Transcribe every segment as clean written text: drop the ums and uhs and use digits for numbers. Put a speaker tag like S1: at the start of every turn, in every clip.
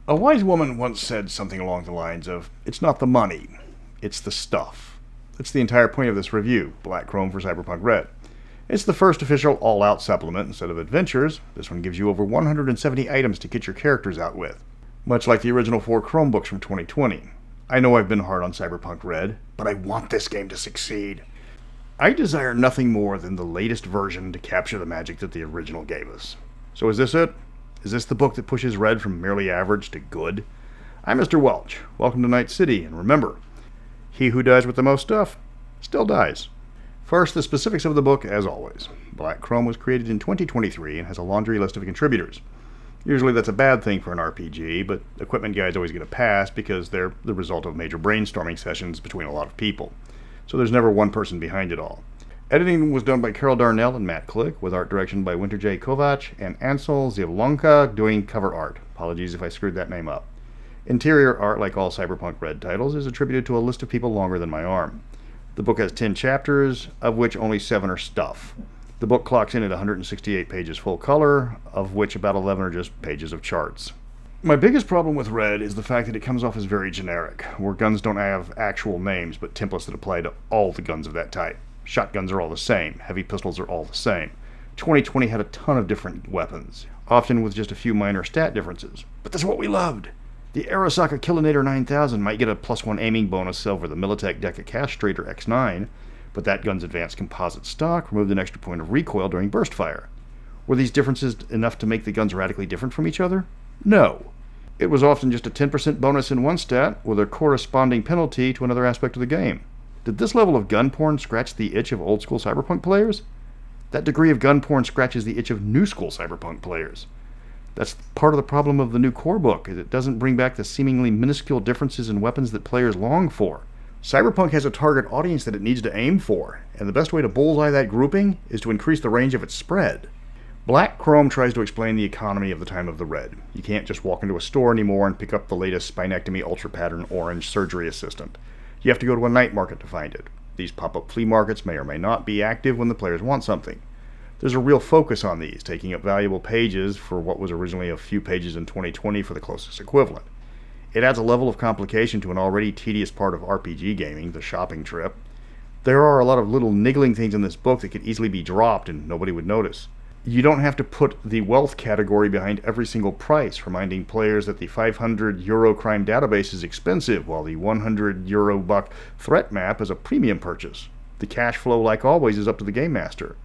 S1: A wise woman once said something along the lines of, "It's not the money, it's the stuff." That's the entire point of this review, Black Chrome for Cyberpunk Red. It's the first official all-out supplement instead of adventures. This one gives you over 170 items to kit your characters out with, much like the original 4 Chromebooks from 2020. I know I've been hard on Cyberpunk Red, but I want this game to succeed. I desire nothing more than the latest version to capture the magic that the original gave us. So is this it? Is this the book that pushes Red from merely average to good? I'm Mr. Welch. Welcome to Night City, and remember, he who dies with the most stuff still dies. First, the specifics of the book, as always. Black Chrome was created in 2023 and has a laundry list of contributors. Usually that's a bad thing for an RPG, but equipment guides always get a pass because they're the result of major brainstorming sessions between a lot of people. So there's never one person behind it all. Editing was done by Carol Darnell and Matt Click, with art direction by Winter J. Kovac and Ansel Zielonka doing cover art. Apologies if I screwed that name up. Interior art, like all Cyberpunk Red titles, is attributed to a list of people longer than my arm. The book has 10 chapters, of which only 7 are stuff. The book clocks in at 168 pages full color, of which about 11 are just pages of charts. My biggest problem with Red is the fact that it comes off as very generic, where guns don't have actual names, but templates that apply to all the guns of that type. Shotguns are all the same. Heavy pistols are all the same. 2020 had a ton of different weapons, often with just a few minor stat differences. But that's what we loved. The Arasaka Kilinator 9000 might get a +1 aiming bonus over the Militech Deca Castrator X9, but that gun's advanced composite stock removed an extra point of recoil during burst fire. Were these differences enough to make the guns radically different from each other? No. It was often just a 10% bonus in one stat, with a corresponding penalty to another aspect of the game. Did this level of gun porn scratch the itch of old-school Cyberpunk players? That degree of gun porn scratches the itch of new-school Cyberpunk players. That's part of the problem of the new core book, is it doesn't bring back the seemingly minuscule differences in weapons that players long for. Cyberpunk has a target audience that it needs to aim for, and the best way to bullseye that grouping is to increase the range of its spread. Black Chrome tries to explain the economy of the time of the Red. You can't just walk into a store anymore and pick up the latest Spinectomy Ultra Pattern Orange surgery assistant. You have to go to a night market to find it. These pop-up flea markets may or may not be active when the players want something. There's a real focus on these, taking up valuable pages for what was originally a few pages in 2020 for the closest equivalent. It adds a level of complication to an already tedious part of RPG gaming, the shopping trip. There are a lot of little niggling things in this book that could easily be dropped and nobody would notice. You don't have to put the wealth category behind every single price, reminding players that the €500 crime database is expensive, while the €100 threat map is a premium purchase. The cash flow, like always, is up to the game master.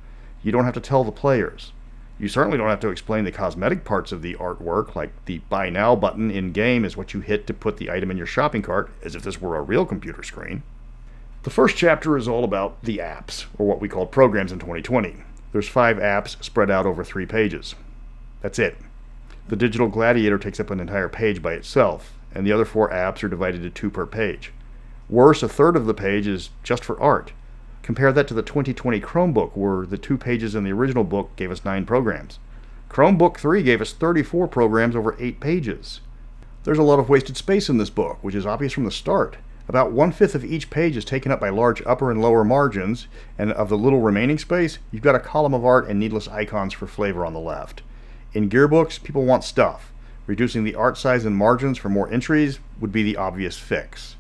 S1: You don't have to tell the players. You certainly don't have to explain the cosmetic parts of the artwork, like the Buy Now button in-game is what you hit to put the item in your shopping cart, as if this were a real computer screen. The first chapter is all about the apps, or what we called programs in 2020. There's 5 apps spread out over 3 pages. That's it. The Digital Gladiator takes up an entire page by itself, and the other 4 apps are divided to 2 per page. Worse, a third of the page is just for art. Compare that to the 2020 Chromebook, where the 2 pages in the original book gave us 9 programs. Chromebook 3 gave us 34 programs over 8 pages. There's a lot of wasted space in this book, which is obvious from the start. About 1/5 of each page is taken up by large upper and lower margins, and of the little remaining space, you've got a column of art and needless icons for flavor on the left. In gearbooks, people want stuff. Reducing the art size and margins for more entries would be the obvious fix.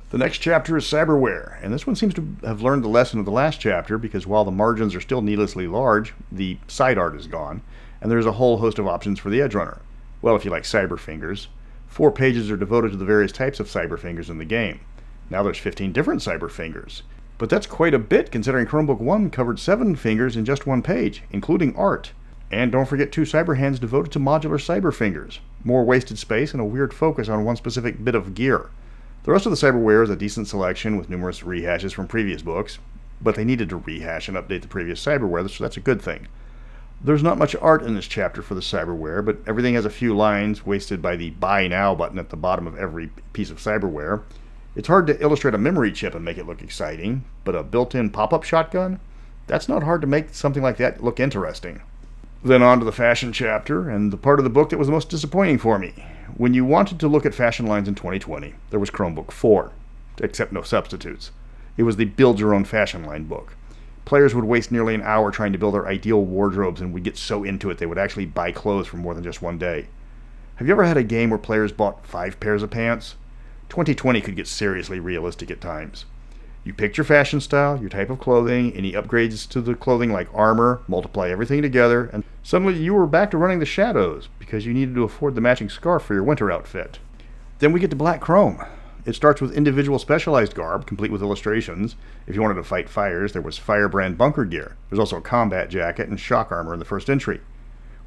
S1: The next chapter is cyberware, and this one seems to have learned the lesson of the last chapter, because while the margins are still needlessly large, the side art is gone, and there's a whole host of options for the edge runner. Well, if you like cyber fingers. 4 pages are devoted to the various types of cyber fingers in the game. Now there's 15 different cyber fingers. But that's quite a bit, considering Chromebook 1 covered 7 fingers in just 1 page, including art. And don't forget 2 cyber hands devoted to modular cyber fingers. More wasted space and a weird focus on one specific bit of gear. The rest of the cyberware is a decent selection with numerous rehashes from previous books, but they needed to rehash and update the previous cyberware, so that's a good thing. There's not much art in this chapter for the cyberware, but everything has a few lines wasted by the Buy Now button at the bottom of every piece of cyberware. It's hard to illustrate a memory chip and make it look exciting, but a built-in pop-up shotgun? That's not hard to make something like that look interesting. Then on to the fashion chapter, and the part of the book that was the most disappointing for me. When you wanted to look at fashion lines in 2020, there was Chromebook 4, except no substitutes. It was the Build Your Own Fashion Line book. Players would waste nearly an hour trying to build their ideal wardrobes and would get so into it they would actually buy clothes for more than just one day. Have you ever had a game where players bought 5 pairs of pants? 2020 could get seriously realistic at times. You picked your fashion style, your type of clothing, any upgrades to the clothing like armor, multiply everything together, and suddenly you were back to running the shadows because you needed to afford the matching scarf for your winter outfit. Then we get to Black Chrome. It starts with individual specialized garb, complete with illustrations. If you wanted to fight fires, there was Firebrand bunker gear. There's also a combat jacket and shock armor in the first entry.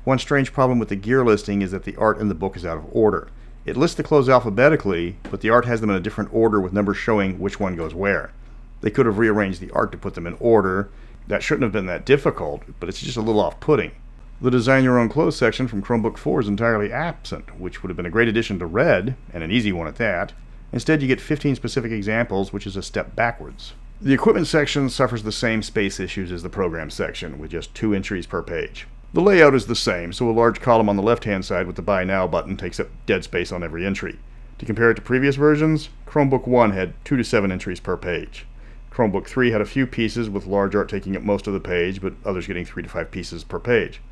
S1: One strange problem with the gear listing is that the art in the book is out of order. It lists the clothes alphabetically, but the art has them in a different order with numbers showing which one goes where. They could have rearranged the art to put them in order. That shouldn't have been that difficult, but it's just a little off-putting. The Design Your Own Clothes section from Chromebook 4 is entirely absent, which would have been a great addition to Red, and an easy one at that. Instead, you get 15 specific examples, which is a step backwards. The equipment section suffers the same space issues as the program section, with just 2 entries per page. The layout is the same, so a large column on the left-hand side with the Buy Now button takes up dead space on every entry. To compare it to previous versions, Chromebook 1 had 2 to 7 entries per page. Chromebook 3 had a few pieces with large art taking up most of the page, but others getting 3 to 5 pieces per page.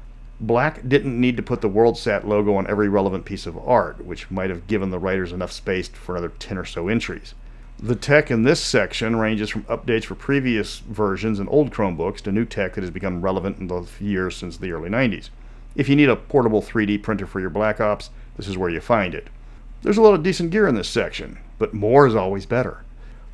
S1: Black didn't need to put the WorldSat logo on every relevant piece of art, which might have given the writers enough space for another 10 or so entries. The tech in this section ranges from updates for previous versions and old Chromebooks to new tech that has become relevant in the years since the early 90s. If you need a portable 3D printer for your Black Ops, this is where you find it. There's a lot of decent gear in this section, but more is always better.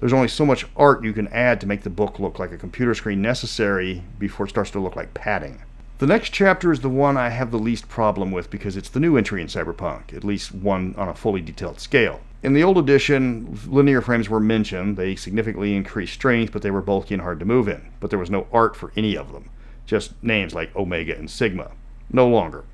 S1: There's only so much art you can add to make the book look like a computer screen necessary before it starts to look like padding. The next chapter is the one I have the least problem with because it's the new entry in Cyberpunk, at least one on a fully detailed scale. In the old edition, linear frames were mentioned. They significantly increased strength, but they were bulky and hard to move in. But there was no art for any of them, just names like Omega and Sigma. No longer.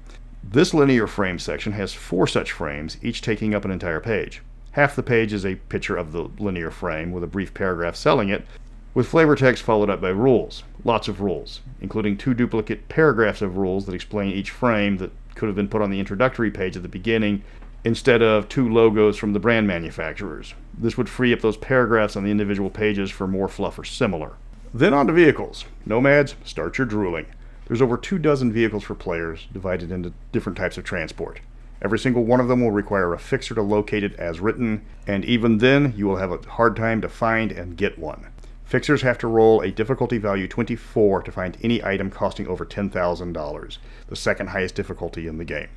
S1: This linear frame section has 4 such frames, each taking up an entire page. Half the page is a picture of the linear frame with a brief paragraph selling it, with flavor text followed up by rules. Lots of rules, including 2 duplicate paragraphs of rules that explain each frame that could have been put on the introductory page at the beginning instead of 2 logos from the brand manufacturers. This would free up those paragraphs on the individual pages for more fluff or similar. Then on to vehicles. Nomads, start your drooling. There's over 24 vehicles for players, divided into different types of transport. Every single one of them will require a fixer to locate it as written, and even then you will have a hard time to find and get one. Fixers have to roll a difficulty value 24 to find any item costing over $10,000, the second highest difficulty in the game.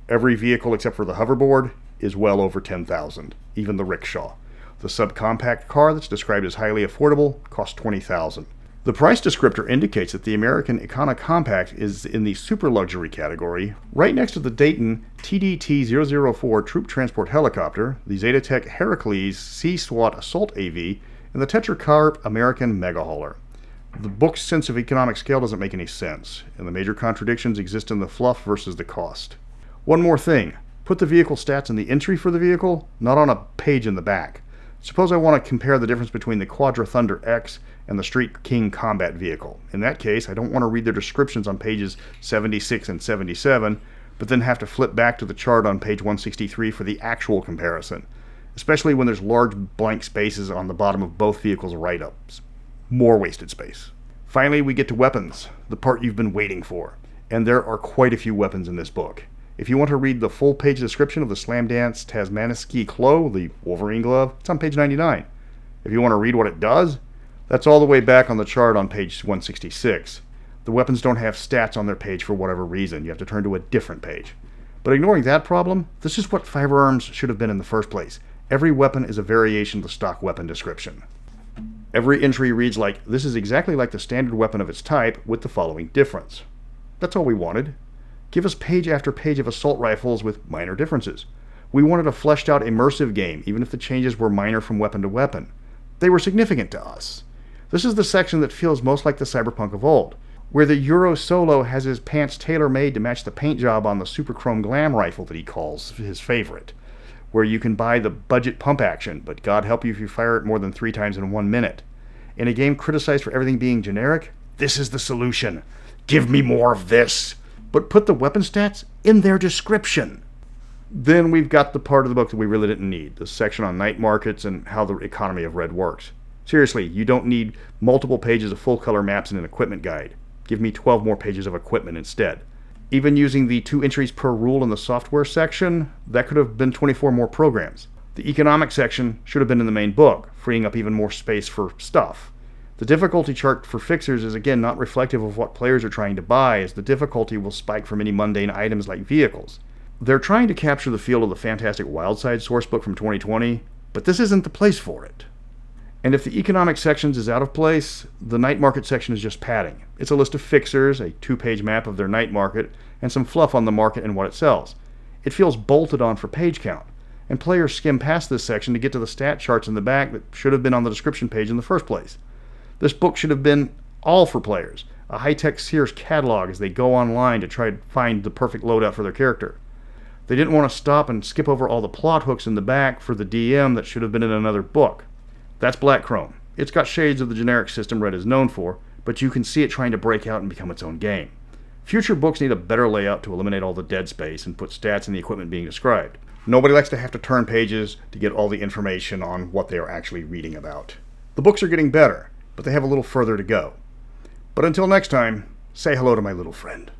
S1: Every vehicle except for the hoverboard is well over $10,000, even the rickshaw. The subcompact car that's described as highly affordable costs $20,000. The price descriptor indicates that the American Econo Compact is in the super luxury category, right next to the Dayton TDT-004 Troop Transport Helicopter, the Zetatech Heracles Sea-SWAT Assault AV, and the Tetracarp American Mega Hauler. The book's sense of economic scale doesn't make any sense, and the major contradictions exist in the fluff versus the cost. One more thing, put the vehicle stats in the entry for the vehicle, not on a page in the back. Suppose I want to compare the difference between the Quadra Thunder X and the Street King combat vehicle. In that case, I don't want to read their descriptions on pages 76 and 77, but then have to flip back to the chart on page 163 for the actual comparison, especially when there's large blank spaces on the bottom of both vehicles' write-ups. More wasted space. Finally, we get to weapons, the part you've been waiting for. And there are quite a few weapons in this book. If you want to read the full page description of the Slam Dance Tasmaniski Klo, the Wolverine glove, it's on page 99. If you want to read what it does, that's all the way back on the chart on page 166. The weapons don't have stats on their page for whatever reason. You have to turn to a different page. But ignoring that problem, this is what firearms should have been in the first place. Every weapon is a variation of the stock weapon description. Every entry reads like, this is exactly like the standard weapon of its type with the following difference. That's all we wanted. Give us page after page of assault rifles with minor differences. We wanted a fleshed out immersive game, even if the changes were minor from weapon to weapon. They were significant to us. This is the section that feels most like the Cyberpunk of old, where the Euro Solo has his pants tailor-made to match the paint job on the Super Chrome Glam rifle that he calls his favorite, where you can buy the budget pump action, but God help you if you fire it more than 3 times in 1 minute. In a game criticized for everything being generic, this is the solution. Give me more of this. But put the weapon stats in their description. Then we've got the part of the book that we really didn't need, the section on night markets and how the economy of Red works. Seriously, you don't need multiple pages of full-color maps and an equipment guide. Give me 12 more pages of equipment instead. Even using the 2 entries per rule in the software section, that could have been 24 more programs. The economic section should have been in the main book, freeing up even more space for stuff. The difficulty chart for fixers is again not reflective of what players are trying to buy, as the difficulty will spike for many mundane items like vehicles. They're trying to capture the feel of the fantastic Wildside sourcebook from 2020, but this isn't the place for it. And if the economic sections is out of place, the night market section is just padding. It's a list of fixers, a 2-page map of their night market, and some fluff on the market and what it sells. It feels bolted on for page count, and players skim past this section to get to the stat charts in the back that should have been on the description page in the first place. This book should have been all for players, a high-tech Sears catalog as they go online to try to find the perfect loadout for their character. They didn't want to stop and skip over all the plot hooks in the back for the DM that should have been in another book. That's Black Chrome. It's got shades of the generic system Red is known for, but you can see it trying to break out and become its own game. Future books need a better layout to eliminate all the dead space and put stats in the equipment being described. Nobody likes to have to turn pages to get all the information on what they are actually reading about. The books are getting better, but they have a little further to go. But until next time, say hello to my little friend.